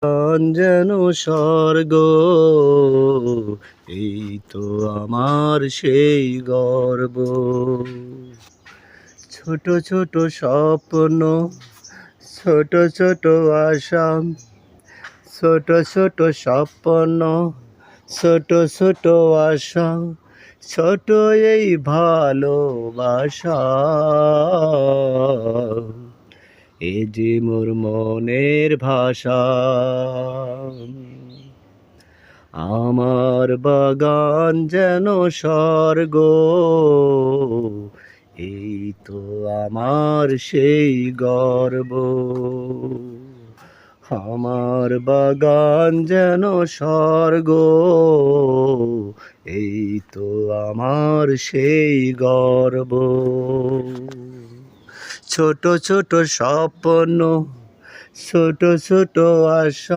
প্রাণ যেন স্বর্গ, এই তো আমার সেই গর্ব। ছোট ছোট স্বপ্ন, ছোট ছোট আশা, ছোট ছোট স্বপ্ন, ছোট ছোট আশা, ছোট এই ভালোবাসা, এ যে মোর মনের ভাষা। আমার বাগান যেন স্বর্গ, এই তো আমার সেই গর্ব। আমার বাগান যেন স্বর্গ, এই তো আমার সেই গর্ব। ছোট ছোট স্বপ্ন, ছোট ছোট আশা।